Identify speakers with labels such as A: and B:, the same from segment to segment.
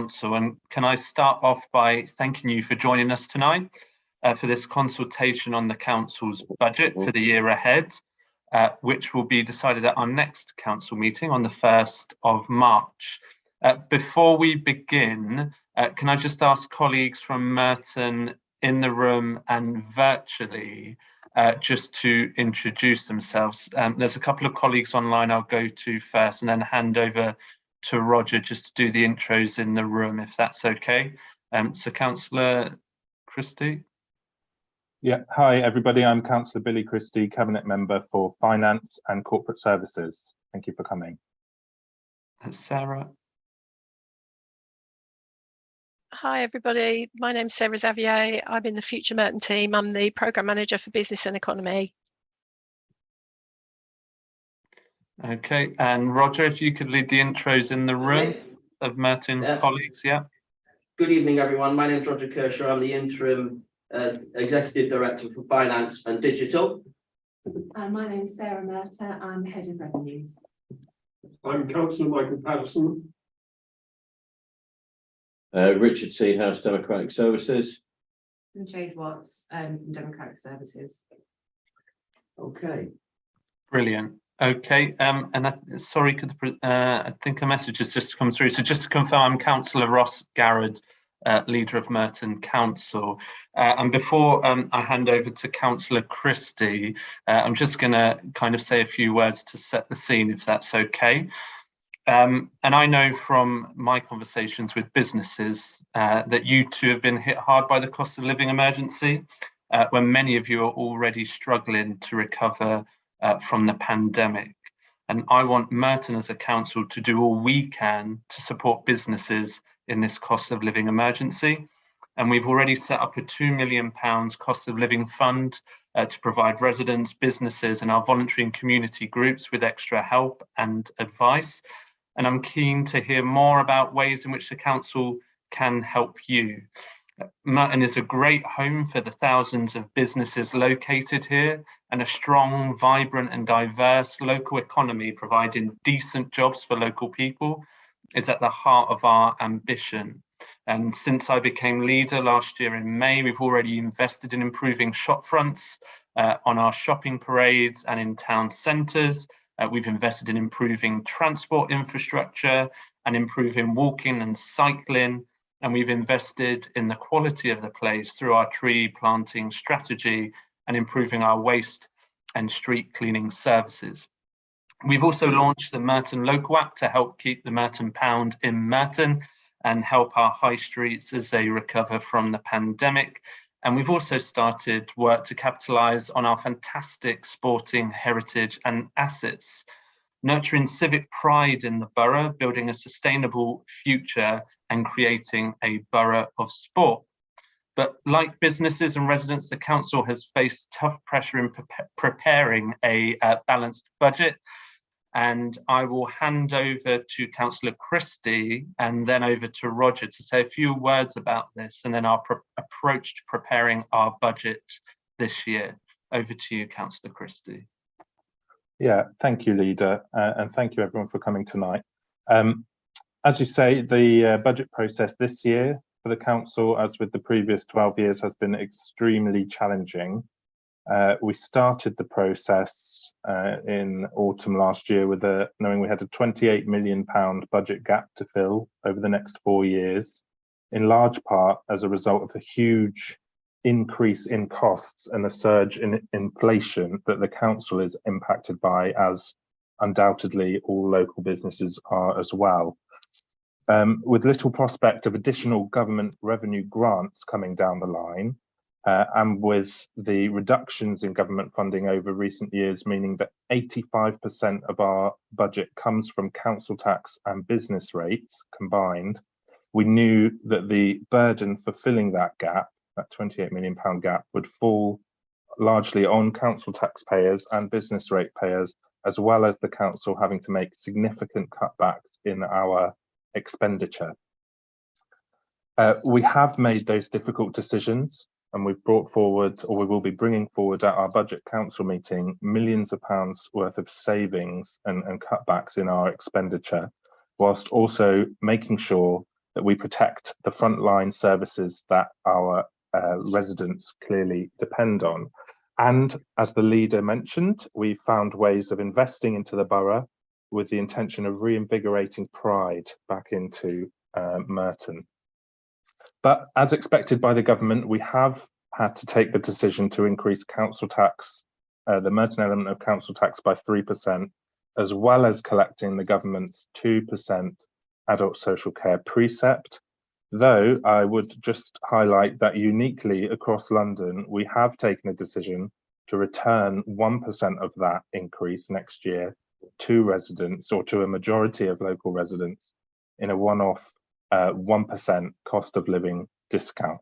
A: Council, and can I start off by thanking you for joining us tonight for this consultation on the Council's budget for the year ahead, which will be decided at our next Council meeting on the 1st of March. Before we begin, can I just ask colleagues from Merton in the room and virtually just to introduce themselves. There's a couple of colleagues online I'll go to first and then hand over to Roger just to do the intros in the room, if that's okay. So Councillor Christie.
B: Yeah, hi everybody, I'm Councillor Billy Christie, Cabinet Member for Finance and Corporate Services. Thank you for coming.
A: Sarah.
C: Hi everybody, my name's Sarah Xavier. I'm in the Future Merton team. I'm the Programme Manager for Business and Economy.
A: Okay, and Roger, if you could lead the intros in the room of Merton colleagues, yeah.
D: Good evening everyone, my name's Roger Kershaw. I'm the Interim Executive Director for Finance and Digital.
E: My name's Sarah Merter, I'm Head of Revenues.
F: I'm Councillor Michael Patterson.
G: Richard Seahouse, Democratic Services.
E: And Jade Watts, Democratic Services.
D: Okay.
A: Brilliant. Okay, and sorry, I think a message has just come through. So just to confirm, I'm Councillor Ross Garrod, leader of Merton Council. And before I hand over to Councillor Christie, I'm just going to kind of say a few words to set the scene, if that's okay. And I know from my conversations with businesses that you too have been hit hard by the cost of living emergency, when many of you are already struggling to recover from the pandemic. And I want Merton as a council to do all we can to support businesses in this cost of living emergency. And we've already set up a £2 million cost of living fund to provide residents, businesses and our voluntary and community groups with extra help and advice. And I'm keen to hear more about ways in which the council can help you. Merton is a great home for the thousands of businesses located here, and a strong, vibrant and diverse local economy providing decent jobs for local people is at the heart of our ambition. And since I became leader last year in May, we've already invested in improving shop fronts on our shopping parades and in town centres. We've invested in improving transport infrastructure and improving walking and cycling. And we've invested in the quality of the place through our tree planting strategy and improving our waste and street cleaning services. We've also launched the Merton Local app to help keep the Merton pound in Merton and help our high streets as they recover from the pandemic. And we've also started work to capitalise on our fantastic sporting heritage and assets, nurturing civic pride in the borough, building a sustainable future and creating a borough of sport. But like businesses and residents, the council has faced tough pressure in preparing a balanced budget. And I will hand over to Councillor Christie and then over to Roger to say a few words about this and then our approach to preparing our budget this year. Over to you, Councillor Christie.
B: Yeah, thank you, Leader, and thank you everyone for coming tonight. As you say, the budget process this year for the council, as with the previous 12 years, has been extremely challenging. We started the process in autumn last year with knowing we had a £28 million budget gap to fill over the next 4 years, in large part as a result of the huge increase in costs and a surge in inflation that the council is impacted by, as undoubtedly all local businesses are as well. With little prospect of additional government revenue grants coming down the line, and with the reductions in government funding over recent years, meaning that 85% of our budget comes from council tax and business rates combined, we knew that the burden for filling that gap, that £28 million gap, would fall largely on council taxpayers and business rate payers, as well as the council having to make significant cutbacks in our expenditure. We have made those difficult decisions, and we've brought forward, or we will be bringing forward at our budget council meeting, millions of pounds worth of savings and cutbacks in our expenditure, whilst also making sure that we protect the frontline services that our residents clearly depend on. And as the leader mentioned, we found ways of investing into the borough with the intention of reinvigorating pride back into Merton. But as expected by the government, we have had to take the decision to increase council tax, the Merton element of council tax, by 3%, as well as collecting the government's 2% adult social care precept. Though I would just highlight that uniquely across London, we have taken a decision to return 1% of that increase next year to residents, or to a majority of local residents, in a one-off 1% cost of living discount.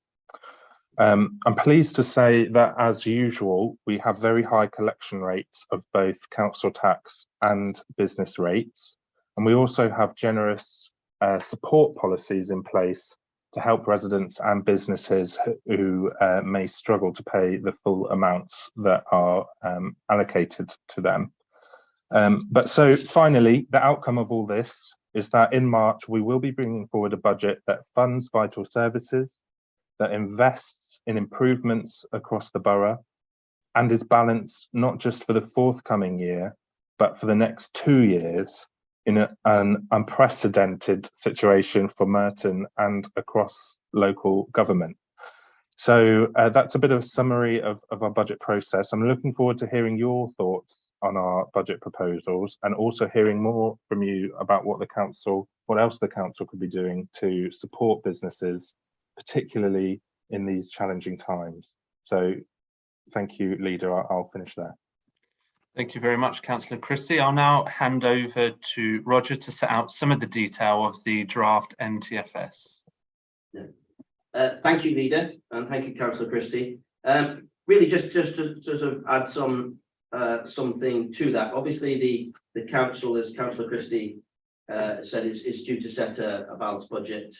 B: I'm pleased to say that, as usual, we have very high collection rates of both council tax and business rates, and we also have generous support policies in place to help residents and businesses who may struggle to pay the full amounts that are allocated to them. But so finally, the outcome of all this is that in March, we will be bringing forward a budget that funds vital services, that invests in improvements across the borough, and is balanced not just for the forthcoming year, but for the next 2 years, in an unprecedented situation for Merton and across local government. So that's a bit of a summary of our budget process. I'm looking forward to hearing your thoughts on our budget proposals, and also hearing more from you about what else the council could be doing to support businesses, particularly in these challenging times. So thank you, Leader. I'll finish there.
A: Thank you very much, Councillor Christie. I'll now hand over to Roger to set out some of the detail of the draft NTFS.
D: Thank you, Leader, and thank you, Councillor Christie. Really, just to sort of add something to that. Obviously, the council, as Councillor Christie said, is due to set a balanced budget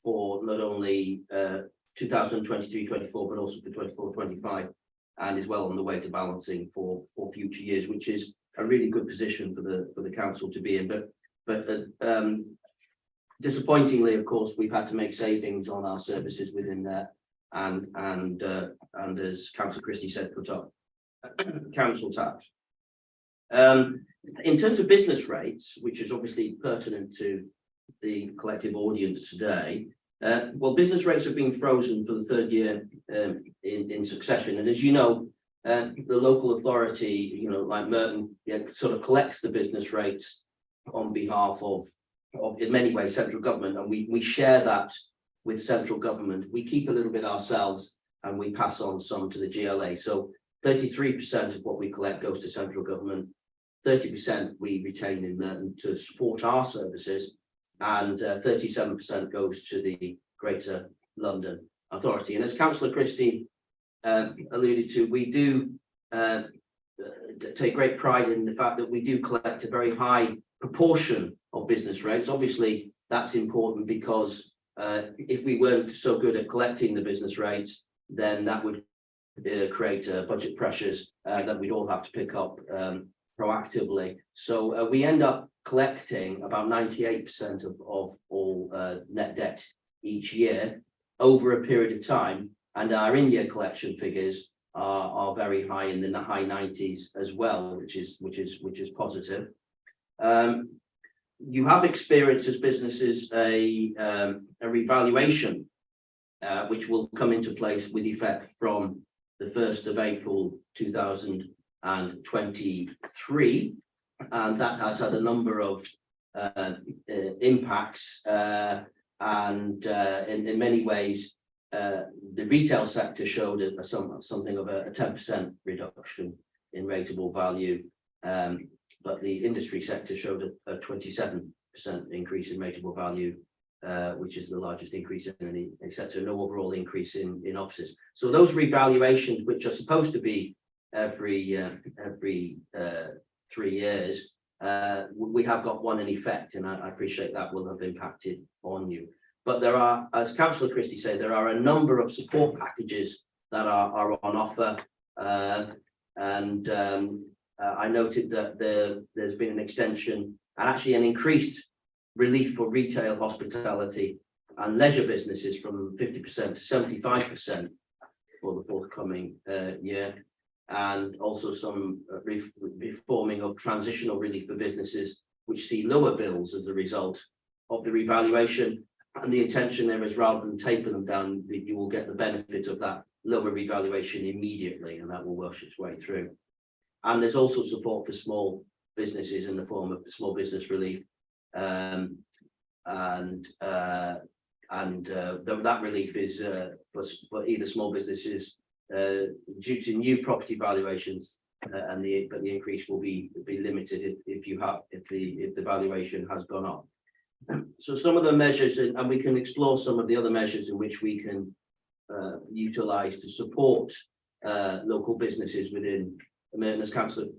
D: for not only 2023-24, but also for 24-25. And is well on the way to balancing for future years, which is a really good position for the council to be in. But disappointingly, of course, we've had to make savings on our services within there, and as Councillor Christie said, put up council tax. In terms of business rates, which is obviously pertinent to the collective audience today. Well, business rates have been frozen for the 3rd year in succession, and as you know, the local authority, like Merton, sort of collects the business rates on behalf of in many ways central government, and we share that with central government. We keep a little bit ourselves, and we pass on some to the GLA. So 33% of what we collect goes to central government, 30% we retain in Merton to support our services, and 37% goes to the Greater London Authority. And as Councillor Christie alluded to, we do take great pride in the fact that we do collect a very high proportion of business rates. Obviously, that's important because if we weren't so good at collecting the business rates, then that would create budget pressures that we'd all have to pick up proactively. So we end up collecting about 98% of all net debt each year over a period of time, and our in-year collection figures are very high, in the high 90s as well, which is positive. You have experienced as businesses a revaluation which will come into place with effect from the 1st of April 2023, and that has had a number of impacts, and in many ways the retail sector showed something of a 10% reduction in rateable value, but the industry sector showed a 27% increase in rateable value, which is the largest increase in any sector. No overall increase in offices. So those revaluations, which are supposed to be every 3 years, we have got one in effect, and I appreciate that will have impacted on you. But there are, as Councillor Christie said, there are a number of support packages that are on offer, and I noted that there's been an extension and actually an increased relief for retail, hospitality and leisure businesses from 50% to 75% for the forthcoming year, and also some reforming of transitional relief for businesses which see lower bills as a result of the revaluation. And the intention there is, rather than taper them down, that you will get the benefit of that lower revaluation immediately, and that will wash its way through. And there's also support for small businesses in the form of small business relief, that relief is for either small businesses due to new property valuations, but the increase will be limited if the valuation has gone up. So some of the measures, and we can explore some of the other measures in which we can utilise to support local businesses within the Merton. As Councillor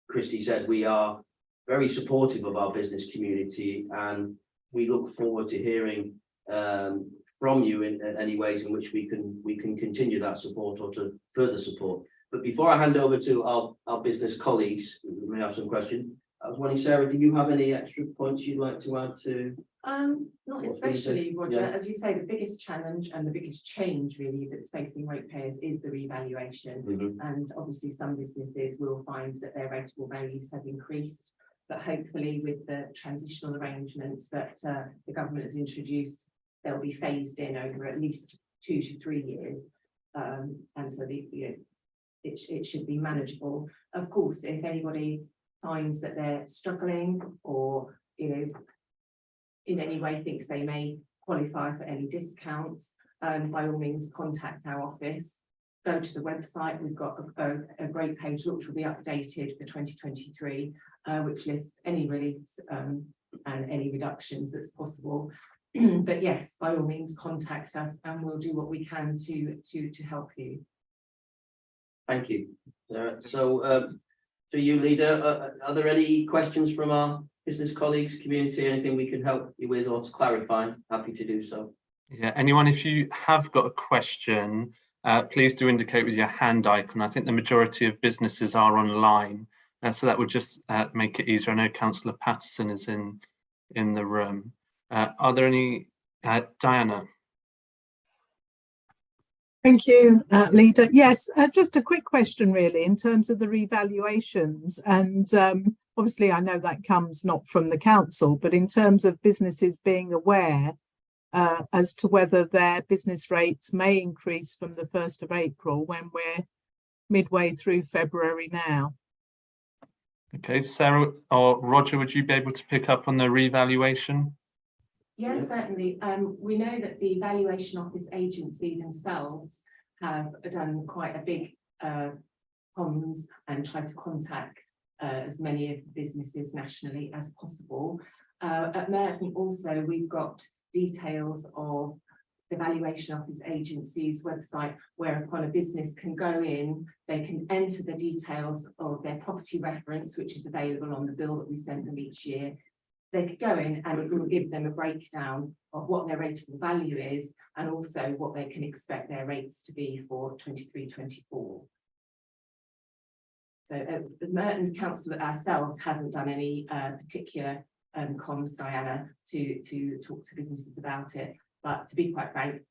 D: Christie said, we are very supportive of our business community, and we look forward to hearing from you in any ways in which we can continue that support or to further support. But before I hand over to our business colleagues, who may have some questions, I was wondering, Sarah, do you have any extra points you'd like to add to?
E: Not especially, Roger.
D: Yeah.
E: As you say, the biggest challenge and the biggest change really that's facing ratepayers is the revaluation. And obviously some businesses will find that their rateable values has increased, but hopefully with the transitional arrangements that the government has introduced, they'll be phased in over at least 2 to 3 years. And so it should be manageable. Of course, if anybody finds that they're struggling or in any way thinks they may qualify for any discounts, by all means contact our office. Go to the website. We've got a great page which will be updated for 2023, which lists any reliefs and any reductions that's possible. But yes, by all means contact us and we'll do what we can to help you.
D: Thank you. So for you, Leader, are there any questions from our business colleagues, community, anything we can help you with or to clarify? Happy to do so.
A: Yeah, anyone, if you have got a question, please do indicate with your hand icon. I think the majority of businesses are online, so that would just make it easier. I know Councillor Patterson is in the room. Are there any? Diana?
H: Thank you, Leader. Yes, just a quick question really in terms of the revaluations, and obviously I know that comes not from the council, but in terms of businesses being aware as to whether their business rates may increase from the 1st of April when we're midway through February now.
A: Okay, Sarah or Roger, would you be able to pick up on the revaluation?
E: Yes, certainly. We know that the Valuation Office Agency themselves have done quite a big comms and tried to contact as many of the businesses nationally as possible. At Merton also, we've got details of the Valuation Office Agency's website, whereupon a business can go in, they can enter the details of their property reference, which is available on the bill that we send them each year. They could go in and it will give them a breakdown of what their rateable value is and also what they can expect their rates to be for 23-24. So the Merton Council ourselves haven't done any particular comms, Diana, to talk to businesses about it. But to be quite frank,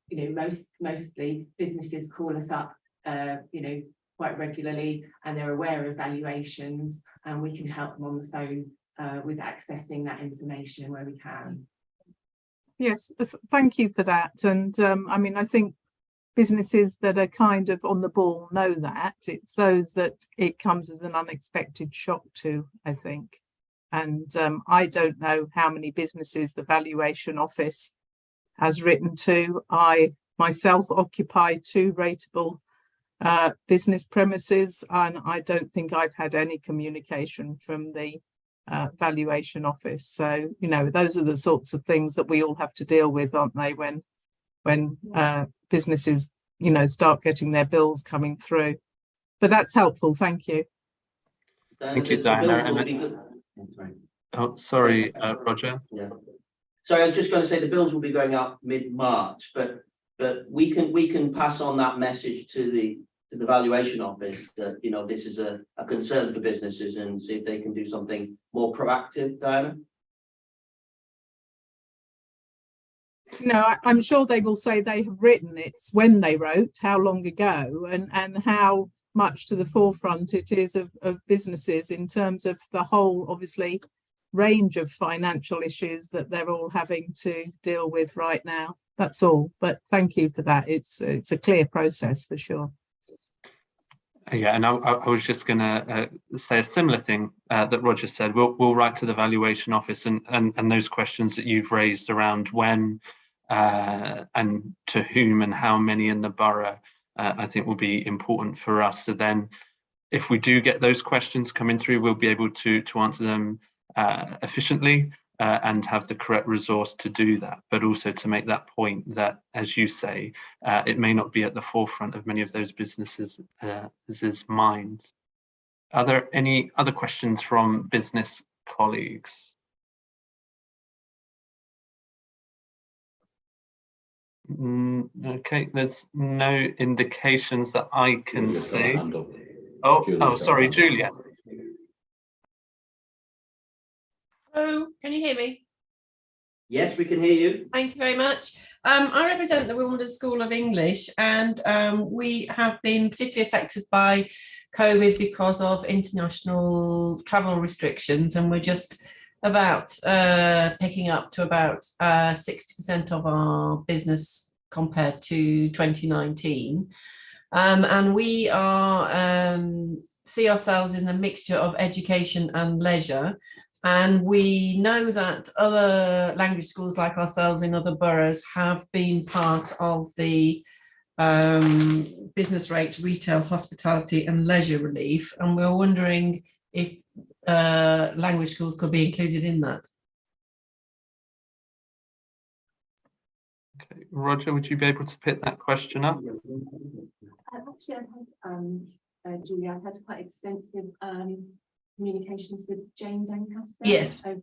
E: mostly businesses call us up, quite regularly, and they're aware of valuations, and we can help them on the phone with accessing that information where we can.
H: Yes, thank you for that. And I mean, I think businesses that are kind of on the ball know that. It's those that it comes as an unexpected shock to, I think. And I don't know how many businesses the Valuation Office has written to. I myself occupy 2 rateable business premises, and I don't think I've had any communication from the Valuation Office. So those are the sorts of things that we all have to deal with, aren't they, when businesses start getting their bills coming through. But that's helpful. Thank you.
A: Thank you, Diana. Oh, sorry, Roger.
D: Yeah. Sorry, I was just going to say the bills will be going up mid-March, but we can pass on that message to the Valuation Office that this is a concern for businesses and see if they can do something more proactive. Diana?
H: You know, I'm sure they will say they have written it's when they wrote, how long ago, and how much to the forefront it is of businesses in terms of the whole, obviously, range of financial issues that they're all having to deal with right now. That's all. But thank you for that. It's a clear process for sure.
A: Yeah, and I was just going to say a similar thing that Roger said. We'll write to the valuation office, and those questions that you've raised around when and to whom and how many in the borough, I think will be important for us. So then, if we do get those questions coming through, we'll be able to answer them efficiently and have the correct resource to do that, but also to make that point that, as you say, it may not be at the forefront of many of those businesses' minds. Are there any other questions from business colleagues? Okay, there's no indications that I can see. Oh, sorry, Julia.
I: Hello, can you hear me?
D: Yes, we can hear you.
I: Thank you very much. I represent the Wimbledon School of English, and we have been particularly affected by COVID because of international travel restrictions, and we're just about picking up to about 60% of our business compared to 2019. And we are see ourselves in a mixture of education and leisure. And we know that other language schools like ourselves in other boroughs have been part of the business rates, retail, hospitality and leisure relief. And we're wondering if language schools could be included in that.
A: Okay. Roger, would you be able to pick that question up?
E: Actually, I've had, Julia, I've had quite extensive communications with Jane Doncaster.
I: Yes.
E: Over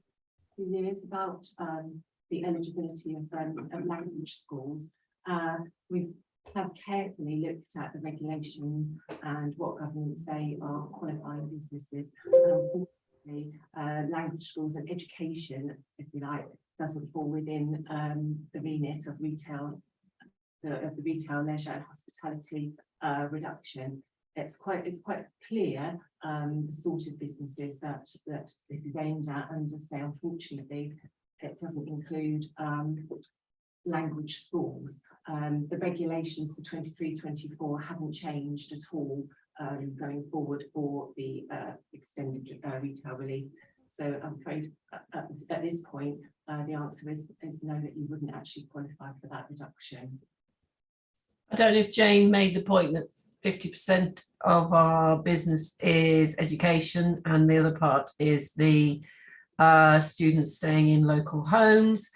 E: 2 years about the eligibility of language schools. We have carefully looked at the regulations and what governments say are qualifying businesses. Unfortunately, language schools and education, if you like, doesn't fall within the remit of retail, of the retail, leisure and hospitality reduction. It's quite clear the sort of businesses that this is aimed at, and to say, unfortunately, it doesn't include language schools. The regulations for 23-24 haven't changed at all going forward for the extended retail relief. So I'm afraid at this point, the answer is no, that you wouldn't actually qualify for that reduction.
I: I don't know if Jane made the point that 50% of our business is education and the other part is the students staying in local homes,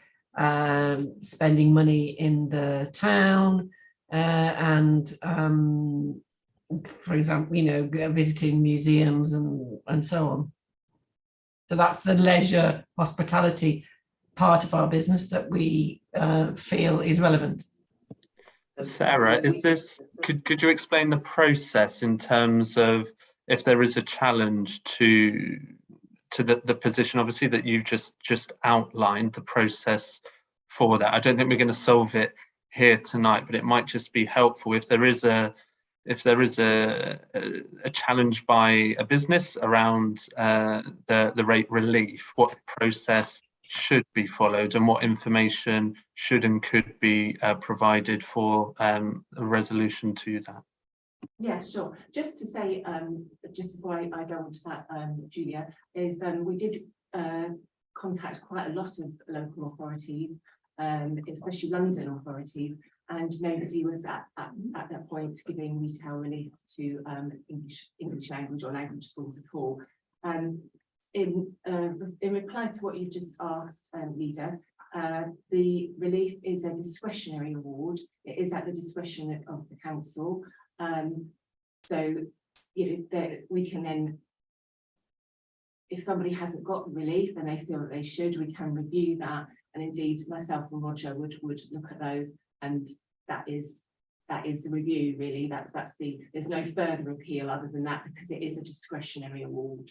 I: spending money in the town, and for example, you know, visiting museums and so on. So that's the leisure hospitality part of our business that we feel is relevant.
A: Sarah, is this, could you explain the process in terms of if there is a challenge to the position, obviously, that you've just outlined, the process for that? I don't think we're going to solve it here tonight, but it might just be helpful if there is a challenge by a business around the rate relief, what process should be followed and what information should and could be provided for a resolution to that.
E: Yeah, sure. Just to say, just before I go on to that, Julia, is we did contact quite a lot of local authorities, especially London authorities, and nobody was at that point giving retail relief to English language or language schools at all. In reply to what you've just asked, Lida, the relief is a discretionary award. It is at the discretion of the council. So, you know, we can then, if somebody hasn't got the relief and they feel that they should, we can review that. And indeed, myself and Roger would look at those, and that is the review, really. There's no further appeal other than that, because it is a discretionary award.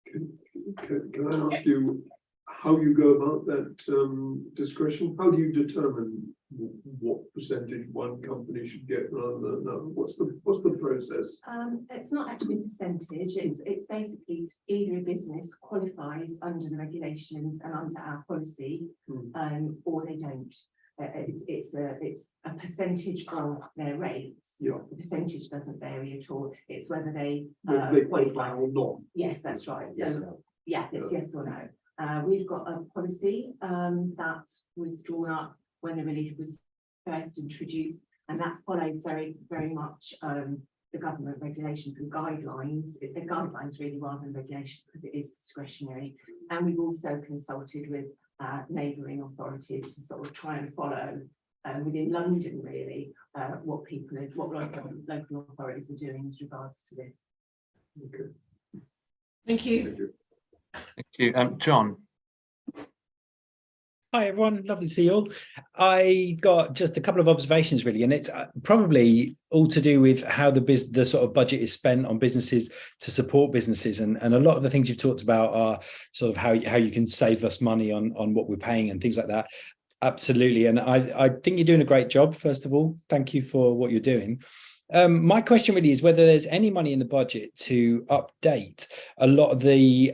F: Can I ask you, how you go about that discretion? How do you determine what percentage one company should get rather than another? What's the process?
E: It's not actually a percentage. It's basically either a business qualifies under the regulations and under our policy, or they don't. It's a percentage of their rates.
F: Yeah.
E: The percentage doesn't vary at all. It's whether they
F: Whether they qualify or not.
E: Yes, that's right.
D: Yes,
E: So
D: no.
E: yeah, it's yes or no. We've got a policy that was drawn up when the relief was first introduced, and that follows very much the government regulations and guidelines. The guidelines really rather than regulations, because it is discretionary. And we've also consulted with neighbouring authorities to sort of try and follow within London really what local authorities are doing as regards to this.
F: Okay.
I: Thank you.
F: Thank you.
A: Thank you. John.
J: Hi everyone, lovely to see you all. I got just a couple of observations really, and it's probably all to do with how the sort of budget is spent on businesses to support businesses, and a lot of the things you've talked about are sort of how you can save us money on what we're paying and things like that. Absolutely, and I think you're doing a great job. First of all, thank you for what you're doing. My question really is whether there's any money in the budget to update a lot of the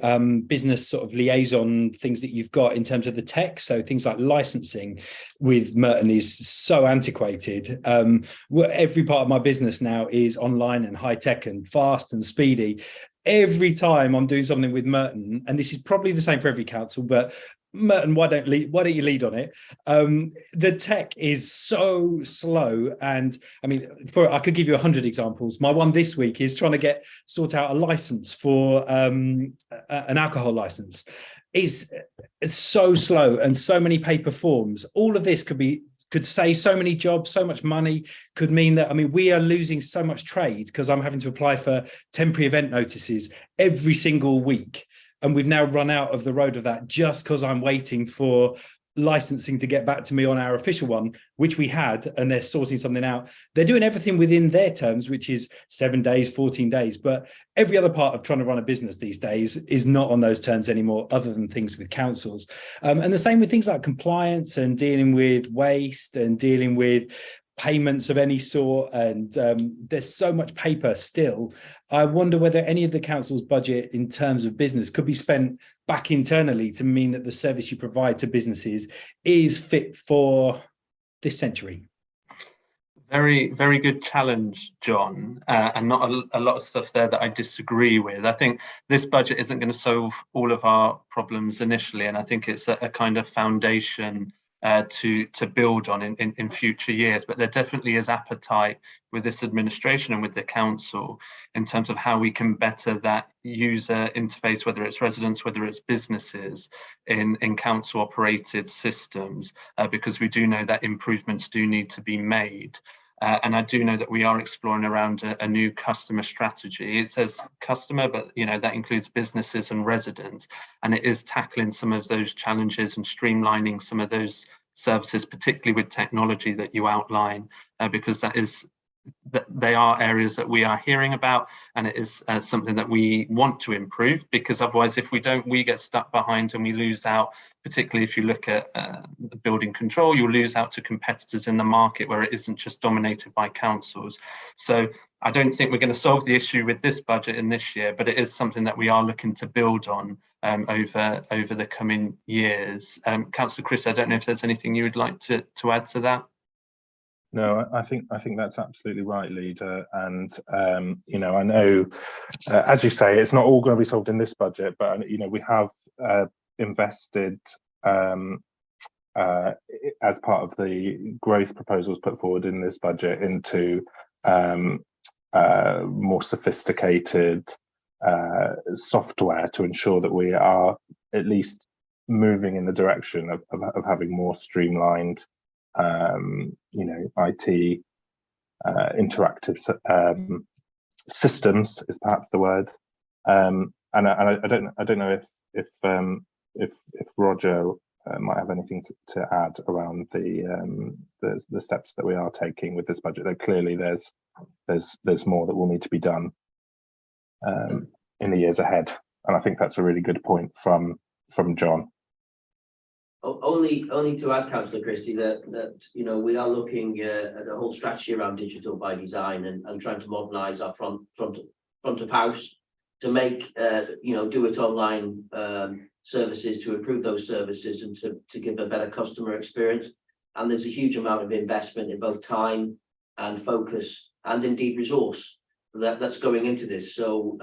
J: business sort of liaison things that you've got in terms of the tech. So things like licensing with Merton is so antiquated. Every part of my business now is online and high tech and fast and speedy. Every time I'm doing something with Merton, and this is probably the same for every council, but Merton, why don't you lead on it? The tech is so slow, and I mean, I could give you 100 examples. My one this week is trying to sort out a license for an alcohol license. It's so slow and so many paper forms. All of this could save so many jobs, so much money, could mean that, I mean, we are losing so much trade because I'm having to apply for temporary event notices every single week. And we've now run out of the road of that just because I'm waiting for licensing to get back to me on our official one, which we had, and they're sorting something out. They're doing everything within their terms, which is 7 days, 14 days. But every other part of trying to run a business these days is not on those terms anymore, other than things with councils. And the same with things like compliance and dealing with waste and dealing with payments of any sort, and there's so much paper still. I wonder whether any of the council's budget in terms of business could be spent back internally to mean that the service you provide to businesses is fit for this century.
A: Very, very good challenge, John, and not a lot of stuff there that I disagree with. I think this budget isn't going to solve all of our problems initially, and I think it's a kind of foundation to build on in future years. But there definitely is appetite with this administration and with the council in terms of how we can better that user interface, whether it's residents, whether it's businesses, in council operated systems, because we do know that improvements do need to be made. And I do know that we are exploring around a new customer strategy. It says customer, but that includes businesses and residents, and it is tackling some of those challenges and streamlining some of those services, particularly with technology that you outline, because they are areas that we are hearing about, and it is something that we want to improve, because otherwise if we don't, we get stuck behind and we lose out. Particularly if you look at building control, you'll lose out to competitors in the market where it isn't just dominated by councils. So I don't think we're going to solve the issue with this budget in this year, but it is something that we are looking to build on over the coming years. Councillor Chris, I don't know if there's anything you would like to add to that.
B: No, I think that's absolutely right, Leader. And I know, as you say, it's not all going to be solved in this budget, but we have invested as part of the growth proposals put forward in this budget into more sophisticated software to ensure that we are at least moving in the direction of having more streamlined IT interactive systems is perhaps the word. And I don't know if Roger might have anything to add around the steps that we are taking with this budget. Though clearly there's more that will need to be done in the years ahead, and I think that's a really good point from John.
D: Only to add, Councillor Christie, that you know, we are looking at a whole strategy around digital by design and trying to modernise our front of house to make you know, do it online services, to improve those services and to give a better customer experience. And there's a huge amount of investment in both time and focus and indeed resource that's going into this. So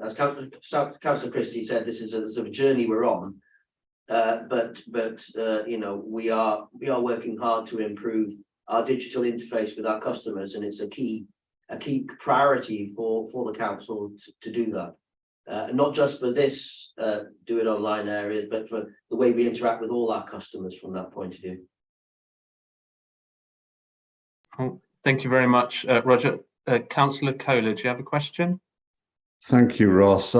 D: as Councillor Christie said, this is a journey we're on. But you know, we are working hard to improve our digital interface with our customers, and it's a key priority for the council to do that. Not just for this do it online area, but for the way we interact with all our customers from that point of view.
A: Oh, thank you very much, Roger. Councillor Kohler, do you have a question?
K: Thank you, Ross.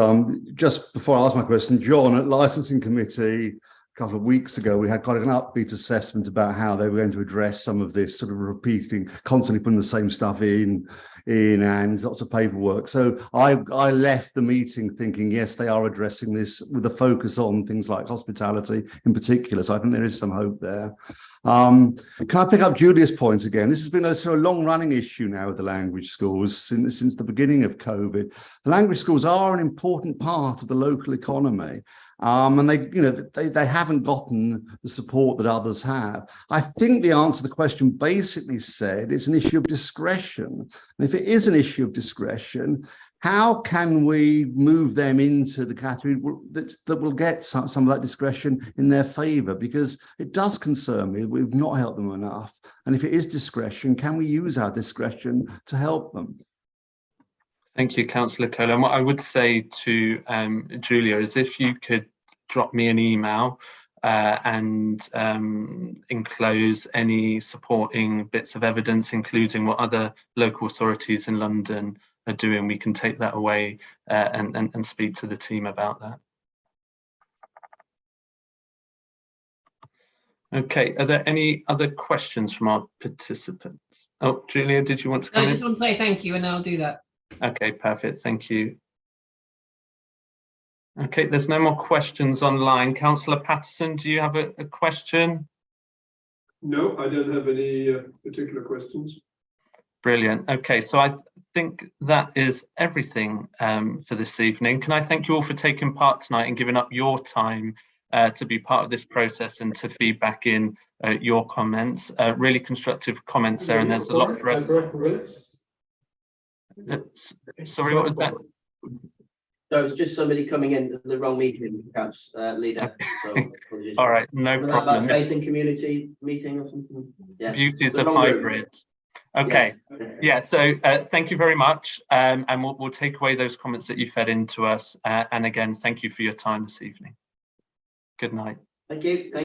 K: Just before I ask my question, John, at Licensing Committee a couple of weeks ago, we had quite an upbeat assessment about how they were going to address some of this sort of repeating, constantly putting the same stuff in and lots of paperwork. So I left the meeting thinking, yes, they are addressing this with a focus on things like hospitality in particular. So I think there is some hope there. Can I pick up Julia's point again? This has been a sort of long-running issue now with the language schools since the beginning of COVID. The language schools are an important part of the local economy. And they haven't gotten the support that others have. I think the answer to the question basically said it's an issue of discretion. And if it is an issue of discretion, how can we move them into the category that will get some of that discretion in their favour? Because it does concern me that we've not helped them enough. And if it is discretion, can we use our discretion to help them?
A: Thank you, Councillor Kohler. And what I would say to Julia is if you could drop me an email and enclose any supporting bits of evidence, including what other local authorities in London are doing, we can take that away and speak to the team about that. Okay, are there any other questions from our participants? Oh, Julia, did you want to come in?
I: I just want to say thank you, and I'll do that.
A: Okay, perfect. Thank you. Okay, there's no more questions online. Councillor Patterson, do you have a question?
F: No, I don't have any particular questions.
A: Brilliant. Okay, so I think that is everything for this evening. Can I thank you all for taking part tonight and giving up your time to be part of this process and to feed back in your comments. Really constructive comments there, and there's a lot for us. Sorry, what was that?
D: So it's just somebody coming in the wrong meeting, perhaps, leader. So apologies.
A: All right, no problem.
D: That faith and community meeting or something. Yeah.
A: Beauties of hybrid. Okay, yeah, so thank you very much, and we'll take away those comments that you fed into us, and again, thank you for your time this evening. Good night.
D: Thank you.